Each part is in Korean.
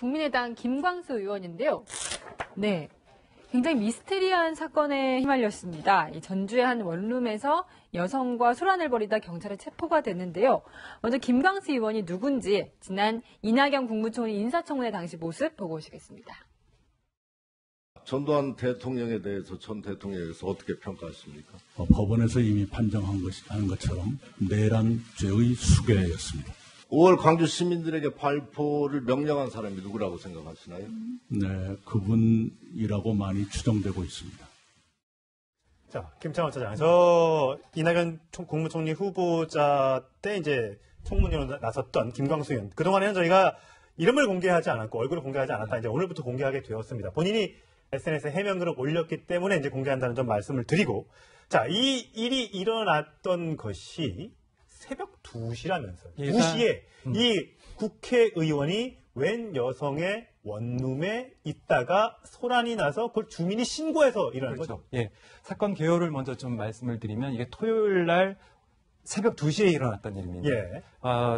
국민의당 김광수 의원인데요. 네. 굉장히 미스테리한 사건에 휘말렸습니다. 이 전주의 한 원룸에서 여성과 소란을 벌이다 경찰에 체포가 됐는데요. 먼저 김광수 의원이 누군지 지난 이낙연 국무총리 인사청문회 당시 모습 보고 오시겠습니다. 전두환 대통령에 대해서 전 대통령에 대해서 어떻게 평가하십니까? 법원에서 이미 판정한 것처럼 내란 죄의 수괴였습니다. 5월 광주 시민들에게 발포를 명령한 사람이 누구라고 생각하시나요? 네, 그분이라고 많이 추정되고 있습니다. 자, 김창원 차장. 저 이낙연 국무총리 후보자 때 이제 청문회로 나섰던 김광수 의원. 그동안에는 저희가 이름을 공개하지 않았고 얼굴을 공개하지 않았다. 이제 오늘부터 공개하게 되었습니다. 본인이 SNS에 해명글을 올렸기 때문에 이제 공개한다는 점 말씀을 드리고. 자, 이 일이 일어났던 것이 새벽 2시라면서요. 2시에 이 국회의원이 웬 여성의 원룸에 있다가 소란이 나서 그걸 주민이 신고해서 일어난 그렇죠. 거죠. 예. 사건 개요를 먼저 좀 말씀을 드리면 이게 토요일 날 새벽 2시에 일어났던 일입니다. 예.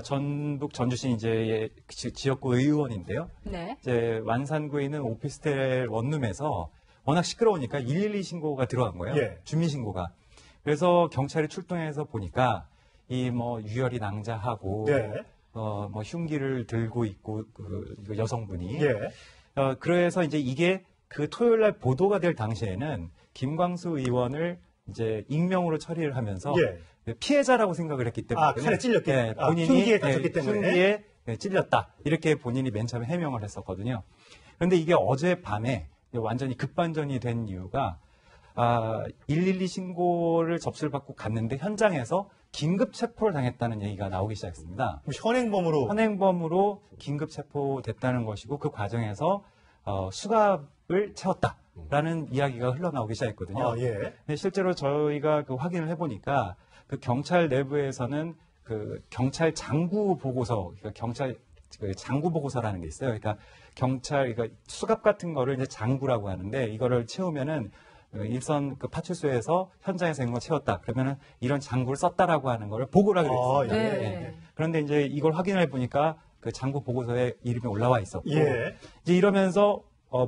전북 전주시 이제 지역구 의원인데요. 네. 이제 완산구에 있는 오피스텔 원룸에서 워낙 시끄러우니까 112 신고가 들어간 거예요. 예. 주민 신고가. 그래서 경찰이 출동해서 보니까 이 뭐 유혈이 낭자하고 예. 뭐 흉기를 들고 있고 그 여성분이. 예. 그래서 이제 이게 그 토요일 날 보도가 될 당시에는 김광수 의원을 이제 익명으로 처리를 하면서 예. 피해자라고 생각을 했기 때문에 칼에 찔렸기 네, 본인이 흉기에 다쳤기 때문에 흉기에 찔렸다 이렇게 본인이 맨 처음에 해명을 했었거든요. 그런데 이게 어젯밤에 완전히 급반전이 된 이유가 112 신고를 접수를 받고 갔는데 현장에서 긴급 체포를 당했다는 얘기가 나오기 시작했습니다. 현행범으로 긴급 체포됐다는 것이고 그 과정에서 수갑을 채웠다라는 이야기가 흘러나오기 시작했거든요. 예. 근데 실제로 저희가 그 확인을 해보니까 그 경찰 내부에서는 그 경찰 장구 보고서, 그러니까 경찰 그 장구 보고서라는 게 있어요. 그러니까 그러니까 수갑 같은 거를 이제 장구라고 하는데 이거를 채우면은 일선 그 파출소에서 현장에서 이런 거 채웠다. 그러면은 이런 장구를 썼다라고 하는 거를 보고를 하기로 했습니다. 예. 네. 그런데 이제 이걸 확인해 보니까 그 장구 보고서에 이름이 올라와 있었고 예. 이제 이러면서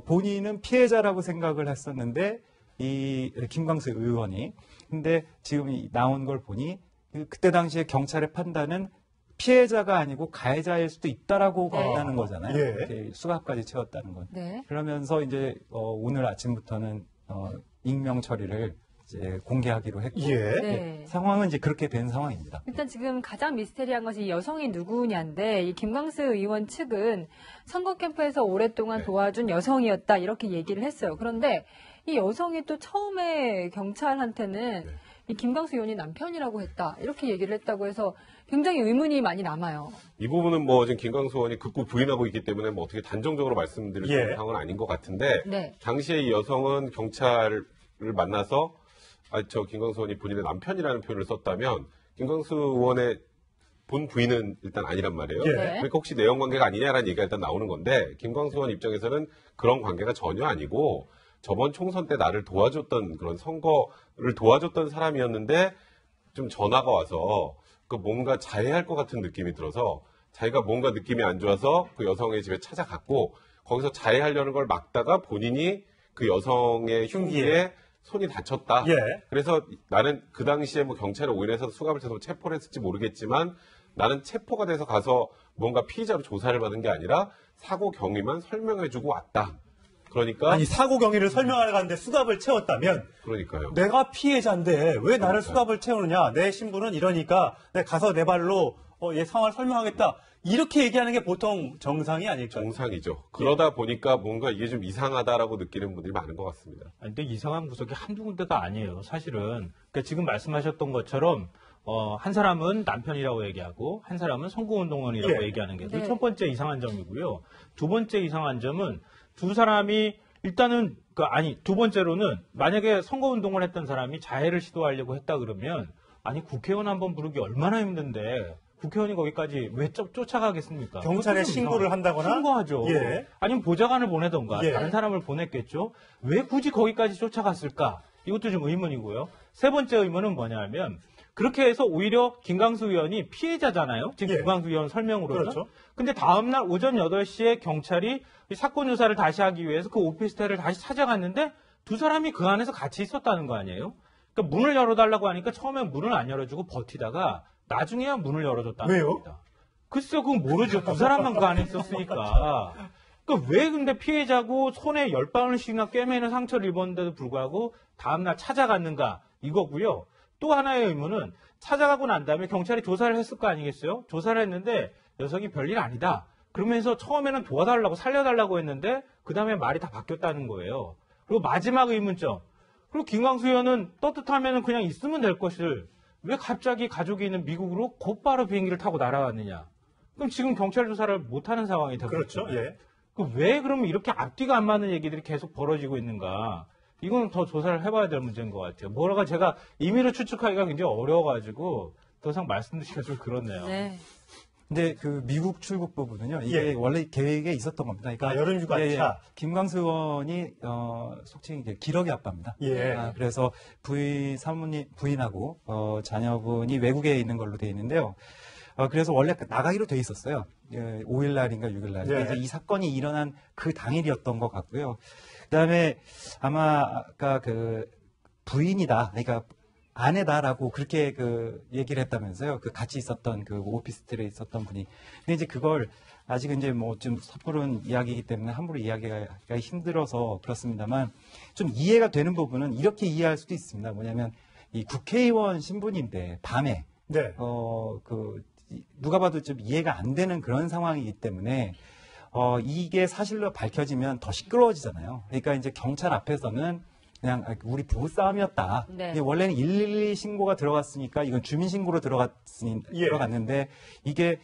본인은 피해자라고 생각을 했었는데 이 김광수 의원이 근데 지금 나온 걸 보니 그때 당시에 경찰의 판단은 피해자가 아니고 가해자일 수도 있다라고 한다는 거잖아요. 예. 이렇게 수갑까지 채웠다는 건. 네. 그러면서 이제 오늘 아침부터는 익명 처리를 이제 공개하기로 했고 예. 네. 상황은 이제 그렇게 된 상황입니다. 일단 지금 가장 미스테리한 것이 이 여성이 누구냐인데 이 김광수 의원 측은 선거 캠프에서 오랫동안 도와준 여성이었다 이렇게 얘기를 했어요. 그런데 이 여성이 또 처음에 경찰한테는 이 김광수 의원이 남편이라고 했다 이렇게 얘기를 했다고 해서 굉장히 의문이 많이 남아요. 이 부분은 뭐 지금 김광수 의원이 극구 부인하고 있기 때문에 뭐 어떻게 단정적으로 말씀드릴 수 있는 상황은 아닌 것 같은데 네. 당시에 이 여성은 경찰을 만나서 저 김광수 의원이 본인의 남편이라는 표현을 썼다면 김광수 의원의 본 부인은 일단 아니란 말이에요. 예. 그러니까 혹시 내연 관계가 아니냐라는 얘기가 일단 나오는 건데 김광수 의원 입장에서는 그런 관계가 전혀 아니고 저번 총선 때 나를 도와줬던 그런 선거를 도와줬던 사람이었는데 좀 전화가 와서 그 뭔가 자해할 것 같은 느낌이 들어서 자기가 뭔가 느낌이 안 좋아서 그 여성의 집에 찾아갔고 거기서 자해하려는 걸 막다가 본인이 그 여성의 흉기에 손이 다쳤다. 예. 그래서 나는 그 당시에 뭐 경찰에 오인해서 수갑을 채서 체포를 했을지 모르겠지만 나는 체포가 돼서 가서 뭔가 피의자로 조사를 받은 게 아니라 사고 경위만 설명해주고 왔다. 그러니까 아니 사고 경위를 설명하러 갔는데 수갑을 채웠다면 그러니까요. 내가 피해자인데 왜 나를 수갑을 채우느냐? 내 신분은 이러니까 내가 가서 내 발로 얘 상황을 설명하겠다. 이렇게 얘기하는 게 보통 정상이 아닐까요? 정상이죠. 그러다 보니까 뭔가 이게 좀 이상하다라고 느끼는 분들이 많은 것 같습니다. 근데 이상한 구석이 한두 군데가 아니에요. 사실은 그러니까 지금 말씀하셨던 것처럼 한 사람은 남편이라고 얘기하고 한 사람은 선거운동원이라고 얘기하는 게 첫 번째 이상한 점이고요. 두 번째 이상한 점은 두 사람이 일단은 두 번째로는 만약에 선거운동을 했던 사람이 자해를 시도하려고 했다 그러면 아니 국회의원 한번 부르기 얼마나 힘든데 국회의원이 거기까지 왜 쫓아가겠습니까? 경찰에 신고를 한다거나? 신고하죠. 예. 아니면 보좌관을 보내던가 다른 사람을 보냈겠죠. 왜 굳이 거기까지 쫓아갔을까? 이것도 좀 의문이고요. 세 번째 의문은 뭐냐면 그렇게 해서 오히려 김광수 의원이 피해자잖아요. 지금 예. 김광수 의원 설명으로는. 그렇죠. 근데 다음날 오전 8시에 경찰이 이 사건 조사를 다시 하기 위해서 그 오피스텔을 다시 찾아갔는데 두 사람이 그 안에서 같이 있었다는 거 아니에요? 그러니까 문을 열어달라고 하니까 처음엔 문을 안 열어주고 버티다가 나중에야 문을 열어줬다는 왜요? 겁니다. 글쎄요, 그건 모르죠. 두 사람만 그 안에 있었으니까. 그러니까 왜 근데 피해자고 손에 10방울씩이나 꿰매는 상처를 입었는데도 불구하고 다음날 찾아갔는가 이거고요. 또 하나의 의문은 찾아가고 난 다음에 경찰이 조사를 했을 거 아니겠어요? 조사를 했는데 녀석이 별일 아니다. 그러면서 처음에는 도와달라고 살려달라고 했는데 그 다음에 말이 다 바뀌었다는 거예요. 그리고 마지막 의문점. 그리고 김광수 의원은 떳떳하면 그냥 있으면 될 것을 왜 갑자기 가족이 있는 미국으로 곧바로 비행기를 타고 날아갔느냐. 그럼 지금 경찰 조사를 못하는 상황이 되고 그렇죠. 예. 왜 그러면 이렇게 앞뒤가 안 맞는 얘기들이 계속 벌어지고 있는가. 이건 더 조사를 해봐야 될 문제인 것 같아요. 뭐라가 제가 임의로 추측하기가 굉장히 어려워가지고 더 이상 말씀드리기가 좀 그렇네요. 네. 근데 그 미국 출국 부분은요, 이게 예. 원래 계획에 있었던 겁니다. 그러니까 여름 휴가차. 김광수 의원이 속칭 이제 기러기 아빠입니다. 예. 그래서 부인하고 자녀분이 외국에 있는 걸로 돼 있는데요. 그래서 원래 나가기로 돼 있었어요. 5일 날인가 6일 날. 예. 이제 이 사건이 일어난 그 당일이었던 것 같고요. 그다음에 아마 아까 그 부인이다, 그러니까 아내다라고 그렇게 그 얘기를 했다면서요. 그 같이 있었던 그 오피스텔에 있었던 분이. 근데 이제 그걸 아직은 이제 뭐 좀 섣부른 이야기이기 때문에 함부로 이야기가 힘들어서 그렇습니다만 좀 이해가 되는 부분은 이렇게 이해할 수도 있습니다. 뭐냐면 이 국회의원 신분인데 밤에 네. 누가 봐도 좀 이해가 안 되는 그런 상황이기 때문에 이게 사실로 밝혀지면 더 시끄러워지잖아요. 그러니까 이제 경찰 앞에서는 그냥 우리 부부싸움이었다. 네. 이게 원래는 112 신고가 들어갔으니까 이건 주민신고로 들어갔는데 이게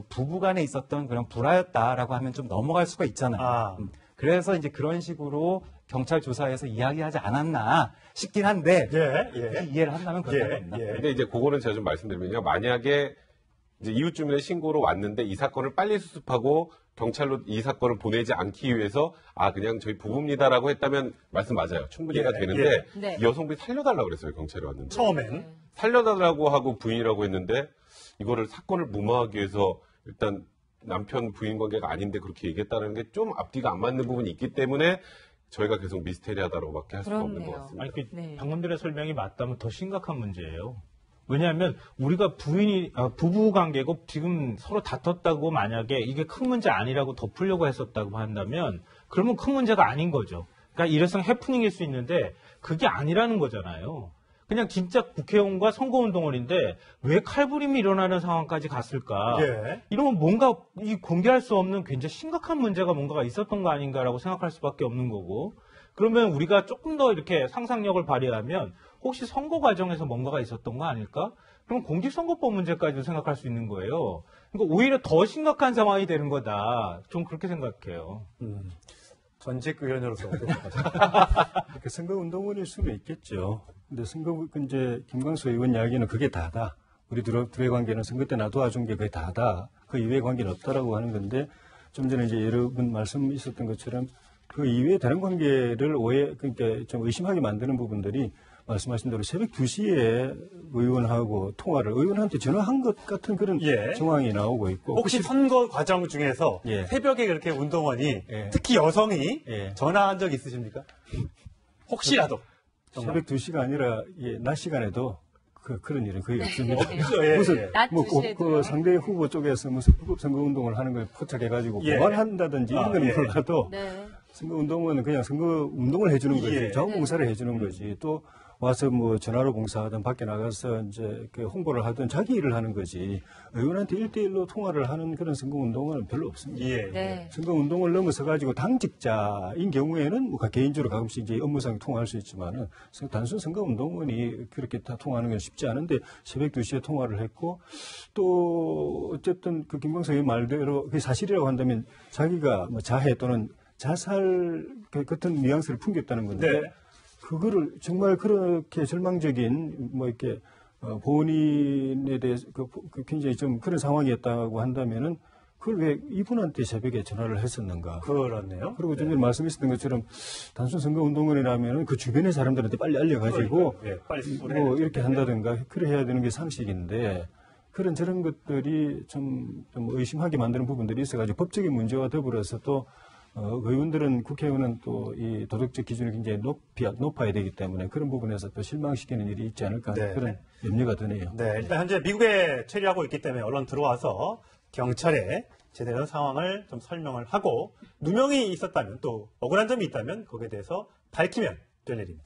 부부간에 있었던 그런 불화였다라고 하면 좀 넘어갈 수가 있잖아요. 그래서 이제 그런 식으로 경찰 조사에서 이야기하지 않았나 싶긴 한데 예. 이해를 한다면 그렇다는 겁니다. 예. 근데 이제 그거는 제가 좀 말씀드리면요. 만약에 이제 이웃 주민의 신고로 왔는데 이 사건을 빨리 수습하고 경찰로 이 사건을 보내지 않기 위해서 그냥 저희 부부입니다라고 했다면 말씀 맞아요. 충분히 이해가 되는데 네. 이 여성분이 살려달라고 그랬어요. 경찰에 왔는데. 처음엔. 살려달라고 하고 부인이라고 했는데 이거를 사건을 무마하기 위해서 일단 남편 부인 관계가 아닌데 그렇게 얘기했다는 게 좀 앞뒤가 안 맞는 부분이 있기 때문에 저희가 계속 미스테리하다고밖에 할 수가 없는 것 그렇네요. 같습니다. 아니, 네. 방금들의 설명이 맞다면 더 심각한 문제예요. 왜냐하면 우리가 부부 관계고 지금 서로 다퉜다고 만약에 이게 큰 문제 아니라고 덮으려고 했었다고 한다면 그러면 큰 문제가 아닌 거죠. 그러니까 일회성 해프닝일 수 있는데 그게 아니라는 거잖아요. 그냥 진짜 국회의원과 선거운동원인데 왜 칼부림이 일어나는 상황까지 갔을까? 예. 이러면 뭔가 공개할 수 없는 굉장히 심각한 문제가 뭔가가 있었던 거 아닌가라고 생각할 수밖에 없는 거고 그러면 우리가 조금 더 이렇게 상상력을 발휘하면 혹시 선거 과정에서 뭔가가 있었던 거 아닐까? 그럼 공직선거법 문제까지도 생각할 수 있는 거예요. 그러니까 오히려 더 심각한 상황이 되는 거다. 좀 그렇게 생각해요. 전직 의원으로서 그 선거운동원일 수는 있겠죠. 근데 이제 김광수 의원 이야기는 그게 다다. 우리 둘의 관계는 선거 때 나 도와준 게 그게 다다. 그 이외의 관계는 없다라고 하는 건데 좀 전에 이제 여러분 말씀 있었던 것처럼 그 이외에 다른 관계를 그러니까 좀 의심하게 만드는 부분들이 말씀하신 대로 새벽 2시에 의원한테 전화한 것 같은 그런 정황이 나오고 있고. 혹시 선거 과정 중에서 예. 새벽에 그렇게 운동원이 예. 특히 여성이 예. 전화한 적 있으십니까? 혹시라도. 새벽 2시가 아니라 낮 시간에도 그런 일은 거의 없습니다. 예. 무슨 낮 뭐 2시에도요? 상대 후보 쪽에서 무슨 선거운동을 하는 걸 포착해가지고 예. 고발한다든지 이런 건 몰라도 네. 선거운동은 그냥 선거운동을 해주는 거지. 예. 자원봉사를 해주는 거지. 또 와서 뭐 전화로 봉사하든 밖에 나가서 이제 그 홍보를 하든 자기 일을 하는 거지. 의원한테 1대1로 통화를 하는 그런 선거운동은 별로 없습니다. 예. 네. 선거운동을 넘어서 가지고 당직자인 경우에는 뭐 개인적으로 가끔씩 이제 업무상 통화할 수 있지만은 단순 선거운동원이 그렇게 다 통화하는 건 쉽지 않은데 새벽 2시에 통화를 했고 또 어쨌든 그 김광석 의원 말대로 그게 사실이라고 한다면 자기가 뭐 자해 또는 자살 같은 뉘앙스를 풍겼다는 건데 네. 그거를 정말 그렇게 절망적인 뭐 이렇게 본인에 대해서 굉장히 좀 그런 상황이었다고 한다면은 그걸 왜 이분한테 새벽에 전화를 했었는가? 그렇네요. 그리고 좀 전에 말씀하셨던 것처럼 단순 선거운동원이라면 그 주변의 사람들한테 빨리 알려가지고 빨리 뭐 이렇게 한다든가 그래 해야 되는 게 상식인데 그런 저런 것들이 좀 의심하게 만드는 부분들이 있어가지고 법적인 문제와 더불어서 또 의원들은 국회의원은 또 이 도덕적 기준이 굉장히 높아야 되기 때문에 그런 부분에서 또 실망시키는 일이 있지 않을까 네. 그런 염려가 드네요. 네, 일단 현재 미국에 체류하고 있기 때문에 언론 들어와서 경찰에 제대로 된 상황을 좀 설명을 하고 누명이 있었다면 또 억울한 점이 있다면 거기에 대해서 밝히면 될 일입니다.